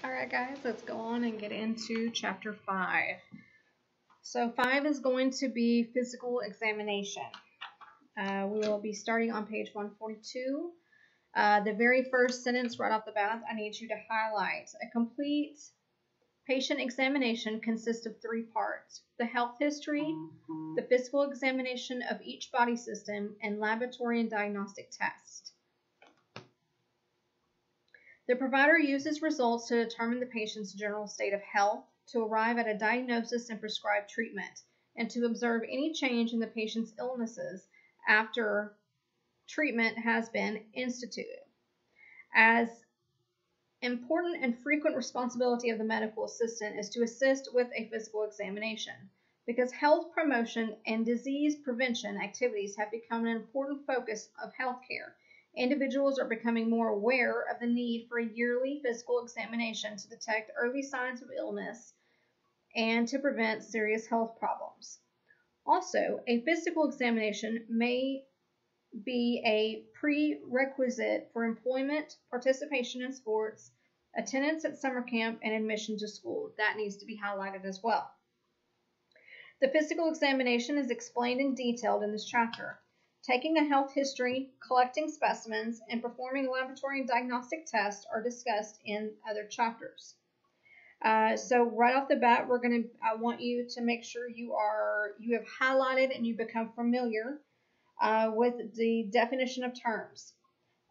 Alright guys, let's go on and get into chapter 5. So 5 is going to be physical examination. We will be starting on page 142. The very first sentence right off the bat, I need you to highlight. A complete patient examination consists of 3 parts: the health history, the physical examination of each body system, and laboratory and diagnostic tests. The provider uses results to determine the patient's general state of health, to arrive at a diagnosis and prescribe treatment, and to observe any change in the patient's illnesses after treatment has been instituted. As important and frequent responsibility of the medical assistant is to assist with a physical examination, because health promotion and disease prevention activities have become an important focus of healthcare. Individuals are becoming more aware of the need for a yearly physical examination to detect early signs of illness and to prevent serious health problems. Also, a physical examination may be a prerequisite for employment, participation in sports, attendance at summer camp, and admission to school. That needs to be highlighted as well. The physical examination is explained and detailed in this chapter. Taking a health history, collecting specimens, and performing laboratory and diagnostic tests are discussed in other chapters. So right off the bat, I want you to make sure you have highlighted and you become familiar with the definition of terms.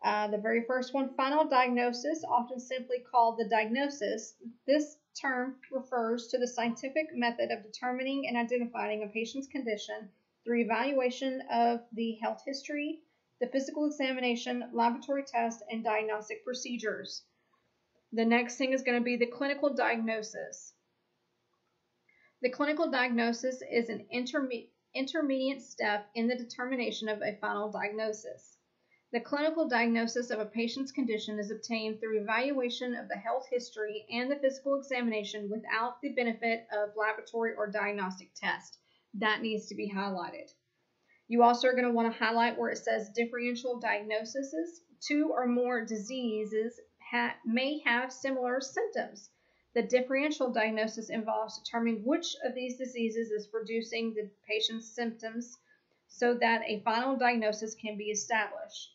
The very first one, final diagnosis, often simply called the diagnosis. This term refers to the scientific method of determining and identifying a patient's condition through evaluation of the health history, the physical examination, laboratory tests, and diagnostic procedures. The next thing is going to be the clinical diagnosis. The clinical diagnosis is an intermediate step in the determination of a final diagnosis. The clinical diagnosis of a patient's condition is obtained through evaluation of the health history and the physical examination without the benefit of laboratory or diagnostic test. That needs to be highlighted. You also are going to want to highlight where it says differential diagnoses. 2 or more diseases may have similar symptoms. The differential diagnosis involves determining which of these diseases is producing the patient's symptoms so that a final diagnosis can be established.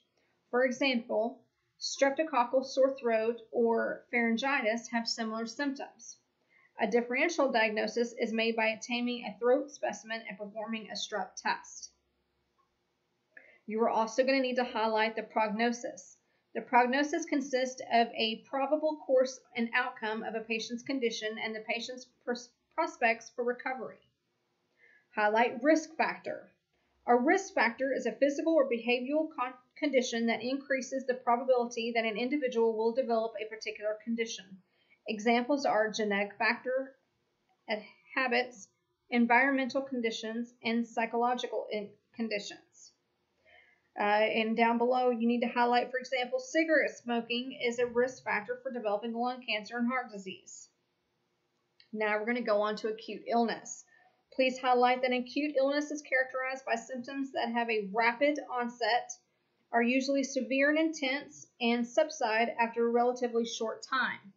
For example, streptococcal sore throat or pharyngitis have similar symptoms. A differential diagnosis is made by obtaining a throat specimen and performing a strep test. You are also going to need to highlight the prognosis. The prognosis consists of a probable course and outcome of a patient's condition and the patient's prospects for recovery. Highlight risk factor. A risk factor is a physical or behavioral condition that increases the probability that an individual will develop a particular condition. Examples are genetic factor, habits, environmental conditions, and psychological conditions. And down below, you need to highlight, for example, cigarette smoking is a risk factor for developing lung cancer and heart disease. Now we're going to go on to acute illness. Please highlight that acute illness is characterized by symptoms that have a rapid onset, are usually severe and intense, and subside after a relatively short time.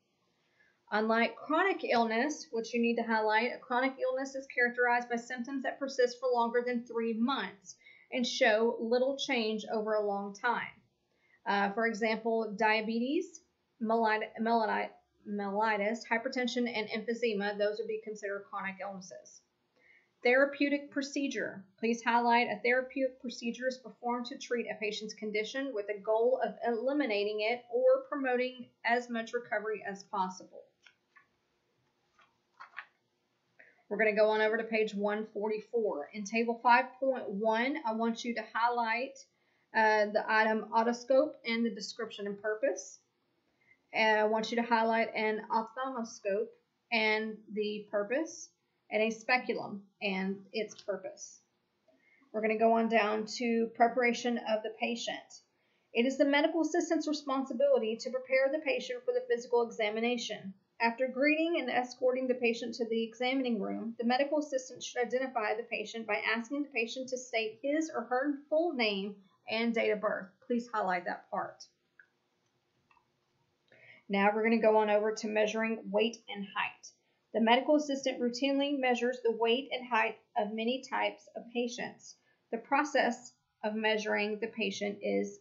Unlike chronic illness, which you need to highlight, a chronic illness is characterized by symptoms that persist for longer than 3 months and show little change over a long time. For example, diabetes, mellitus, hypertension, and emphysema, those would be considered chronic illnesses. Therapeutic procedure. Please highlight a therapeutic procedure is performed to treat a patient's condition with the goal of eliminating it or promoting as much recovery as possible. We're going to go on over to page 144. In table 5.1, I want you to highlight the item otoscope and the description and purpose. And I want you to highlight an ophthalmoscope and the purpose, and a speculum and its purpose. We're going to go on down to preparation of the patient. It is the medical assistant's responsibility to prepare the patient for the physical examination. After greeting and escorting the patient to the examining room, the medical assistant should identify the patient by asking the patient to state his or her full name and date of birth. Please highlight that part. Now we're going to go on over to measuring weight and height. The medical assistant routinely measures the weight and height of many types of patients. The process of measuring the patient is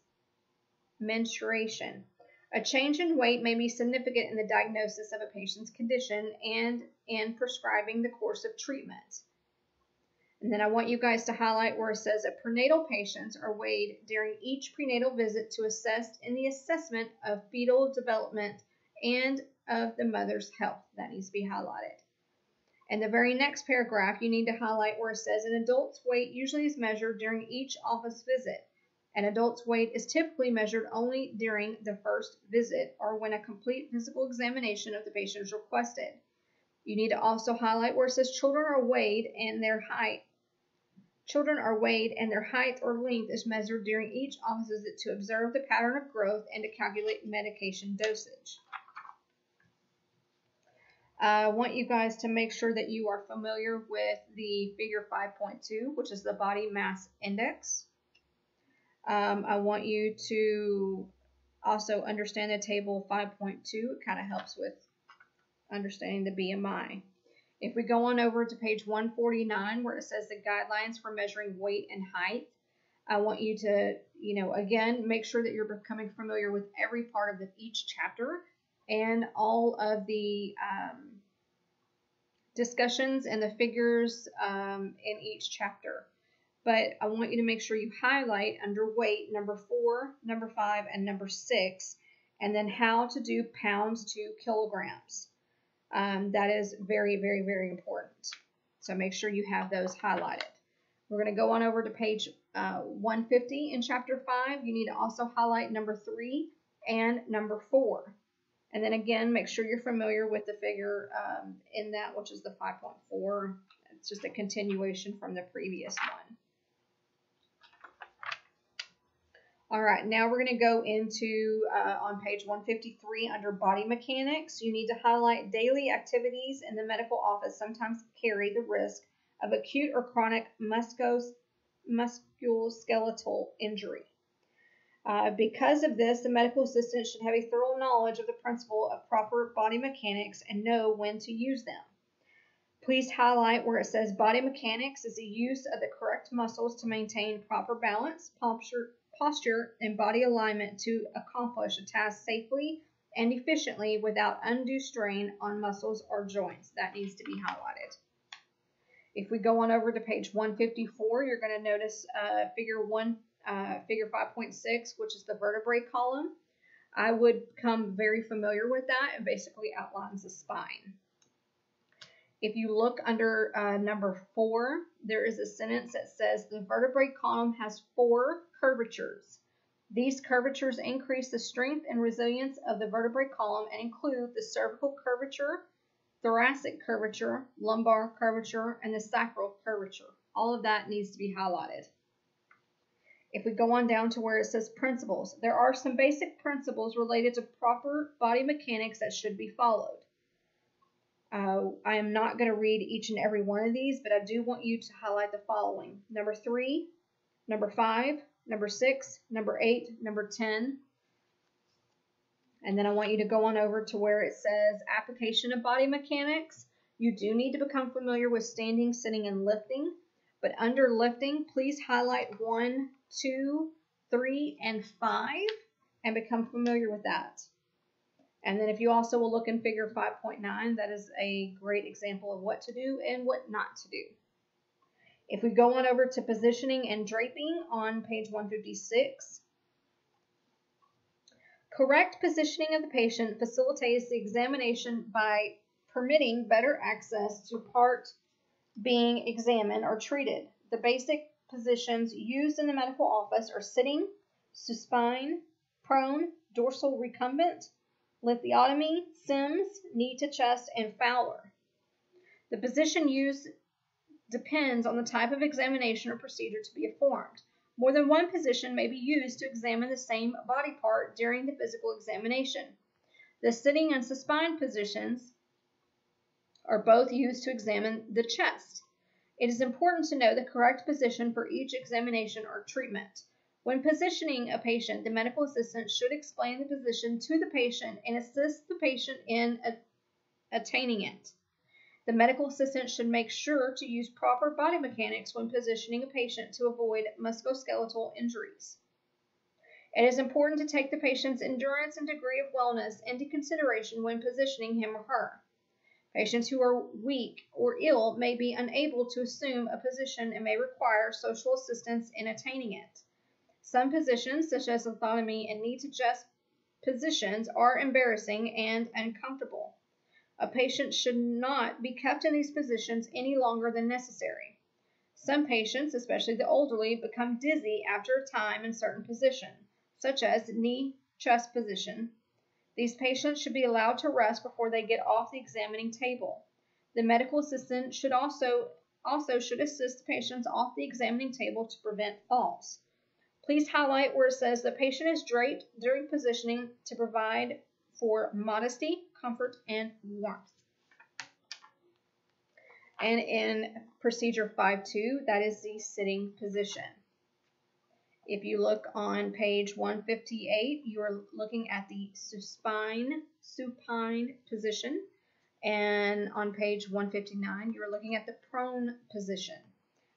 mensuration. A change in weight may be significant in the diagnosis of a patient's condition and in prescribing the course of treatment. And then I want you guys to highlight where it says that prenatal patients are weighed during each prenatal visit to assist in the assessment of fetal development and of the mother's health. That needs to be highlighted. In the very next paragraph, you need to highlight where it says an adult's weight usually is measured during each office visit. An adult's weight is typically measured only during the first visit or when a complete physical examination of the patient is requested. You need to also highlight where it says children are weighed and their height. Children are weighed and their height or length is measured during each office visit to observe the pattern of growth and to calculate medication dosage. I want you guys to make sure that you are familiar with the figure 5.2, which is the body mass index. I want you to also understand the table 5.2. It kind of helps with understanding the BMI. If we go on over to page 149 where it says the guidelines for measuring weight and height, I want you to, again, make sure that you're becoming familiar with every part of each chapter and all of the discussions and the figures in each chapter. But I want you to make sure you highlight under weight number 4, number 5, and number 6, and then how to do pounds to kilograms. That is very, very, very important. So make sure you have those highlighted. We're going to go on over to page 150 in chapter 5. You need to also highlight number 3 and number 4. And then again, make sure you're familiar with the figure in that, which is the 5.4. It's just a continuation from the previous one. All right, now we're going to go into, on page 153, under body mechanics, you need to highlight daily activities in the medical office sometimes carry the risk of acute or chronic musculoskeletal injury. Because of this, the medical assistant should have a thorough knowledge of the principle of proper body mechanics and know when to use them. Please highlight where it says body mechanics is the use of the correct muscles to maintain proper balance, posture, and body alignment to accomplish a task safely and efficiently without undue strain on muscles or joints. That needs to be highlighted. If we go on over to page 154, you're going to notice figure 5.6, which is the vertebrae column. I would become very familiar with that. It basically outlines the spine. If you look under number 4, there is a sentence that says the vertebrae column has 4 curvatures. These curvatures increase the strength and resilience of the vertebrae column and include the cervical curvature, thoracic curvature, lumbar curvature, and the sacral curvature. All of that needs to be highlighted. If we go on down to where it says principles, there are some basic principles related to proper body mechanics that should be followed. I am not going to read each and every one of these, but I do want you to highlight the following. Number 3, number 5, number 6, number 8, number 10. And then I want you to go on over to where it says application of body mechanics. You do need to become familiar with standing, sitting, and lifting. But under lifting, please highlight 1, 2, 3, and 5 and become familiar with that. And then if you also will look in figure 5.9, that is a great example of what to do and what not to do. If we go on over to positioning and draping on page 156, correct positioning of the patient facilitates the examination by permitting better access to part being examined or treated. The basic positions used in the medical office are sitting, supine, prone, dorsal recumbent, lithotomy, Sims, knee to chest, and Fowler. The position used depends on the type of examination or procedure to be performed. More than one position may be used to examine the same body part during the physical examination. The sitting and supine positions are both used to examine the chest. It is important to know the correct position for each examination or treatment. When positioning a patient, the medical assistant should explain the position to the patient and assist the patient in attaining it. The medical assistant should make sure to use proper body mechanics when positioning a patient to avoid musculoskeletal injuries. It is important to take the patient's endurance and degree of wellness into consideration when positioning him or her. Patients who are weak or ill may be unable to assume a position and may require social assistance in attaining it. Some positions, such as lithotomy and knee to chest positions, are embarrassing and uncomfortable. A patient should not be kept in these positions any longer than necessary. Some patients, especially the elderly, become dizzy after a time in certain positions, such as knee chest position. These patients should be allowed to rest before they get off the examining table. The medical assistant should also assist patients off the examining table to prevent falls. Please highlight where it says the patient is draped during positioning to provide for modesty, comfort, and warmth. And in procedure 5.2, that is the sitting position. If you look on page 158, you are looking at the supine position. And on page 159, you're looking at the prone position.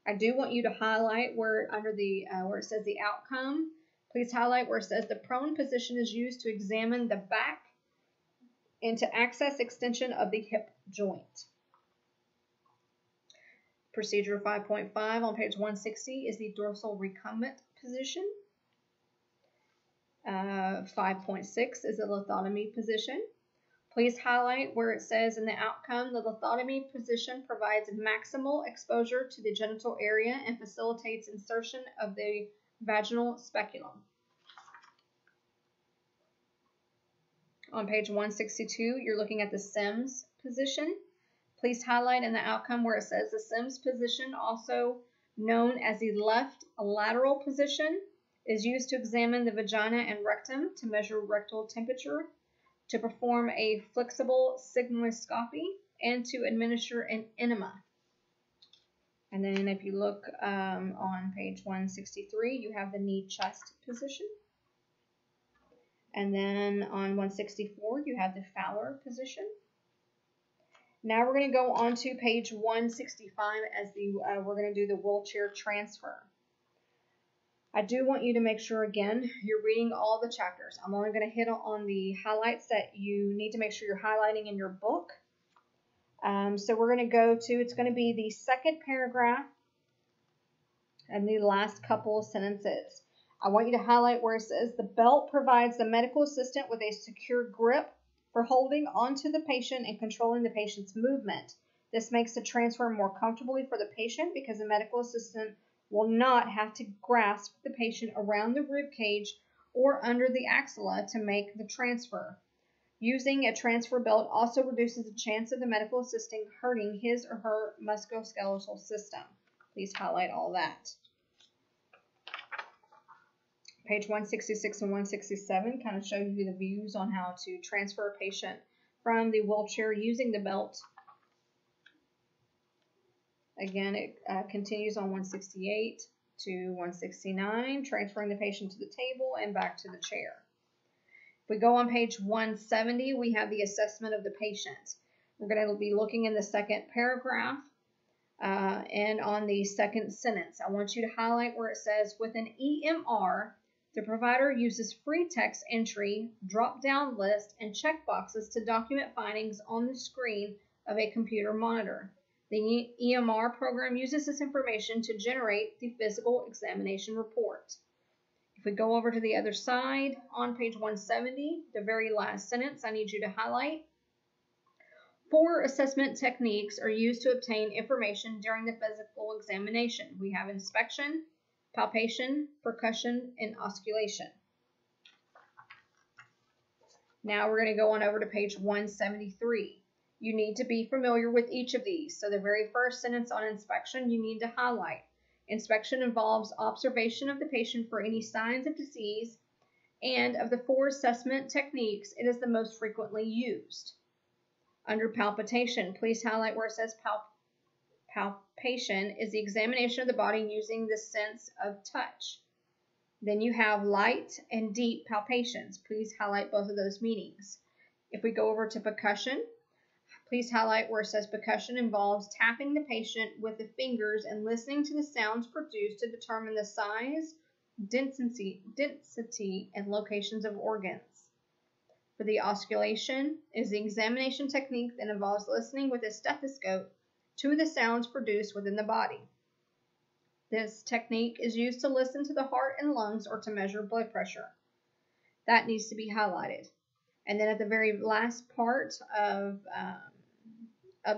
I do want you to highlight where under the where it says the outcome. Please highlight where it says the prone position is used to examine the back and to access extension of the hip joint. Procedure 5.5 on page 160 is the dorsal recumbent position. 5.6 is the lithotomy position. Please highlight where it says in the outcome, the lithotomy position provides maximal exposure to the genital area and facilitates insertion of the vaginal speculum. On page 162, you're looking at the Sims position. Please highlight in the outcome where it says the Sims position, also known as the left lateral position, is used to examine the vagina and rectum to measure rectal temperature, to perform a flexible sigmoidoscopy, and to administer an enema. And then if you look on page 163, you have the knee chest position. And then on 164, you have the Fowler position. Now we're going to go on to page 165 as we're going to do the wheelchair transfer. I do want you to make sure, again, you're reading all the chapters. I'm only going to hit on the highlights that you need to make sure you're highlighting in your book. So we're going to go to, it's going to be the second paragraph and the last couple of sentences. I want you to highlight where it says the belt provides the medical assistant with a secure grip for holding onto the patient and controlling the patient's movement. This makes the transfer more comfortably for the patient because the medical assistant will not have to grasp the patient around the rib cage or under the axilla to make the transfer. Using a transfer belt also reduces the chance of the medical assistant hurting his or her musculoskeletal system. Please highlight all that. Page 166 and 167 kind of show you the views on how to transfer a patient from the wheelchair using the belt. Again, it continues on 168 to 169, transferring the patient to the table and back to the chair. If we go on page 170, we have the assessment of the patient. We're going to be looking in the second paragraph and on the second sentence. I want you to highlight where it says, with an EMR, the provider uses free text entry, drop-down list, and checkboxes to document findings on the screen of a computer monitor. The EMR program uses this information to generate the physical examination report. If we go over to the other side, on page 170, the very last sentence, I need you to highlight. 4 assessment techniques are used to obtain information during the physical examination. We have inspection, palpation, percussion, and osculation. Now we're going to go on over to page 173. You need to be familiar with each of these. So the very first sentence on inspection, you need to highlight. Inspection involves observation of the patient for any signs of disease, and of the 4 assessment techniques, it is the most frequently used. Under palpation, please highlight where it says palpation is the examination of the body using the sense of touch. Then you have light and deep palpations. Please highlight both of those meanings. If we go over to percussion, please highlight where it says percussion involves tapping the patient with the fingers and listening to the sounds produced to determine the size, density, and locations of organs. For the osculation is the examination technique that involves listening with a stethoscope to the sounds produced within the body. This technique is used to listen to the heart and lungs or to measure blood pressure. That needs to be highlighted. And then at the very last part of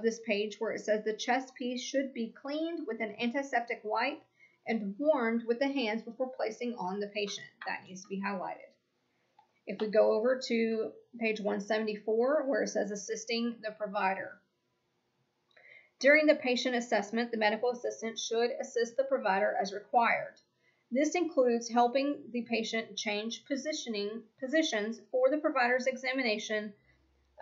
this page where it says the chest piece should be cleaned with an antiseptic wipe and warmed with the hands before placing on the patient. That needs to be highlighted. If we go over to page 174 where it says assisting the provider. During the patient assessment, the medical assistant should assist the provider as required. This includes helping the patient change positions for the provider's examination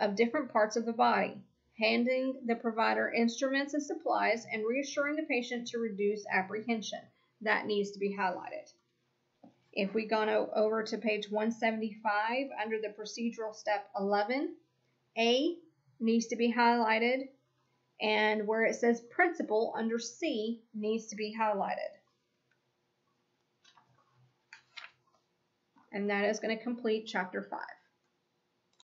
of different parts of the body, handing the provider instruments and supplies, and reassuring the patient to reduce apprehension. That needs to be highlighted. If we go over to page 175 under the procedural step 11, A needs to be highlighted, and where it says principle under C needs to be highlighted. And that is going to complete chapter 5.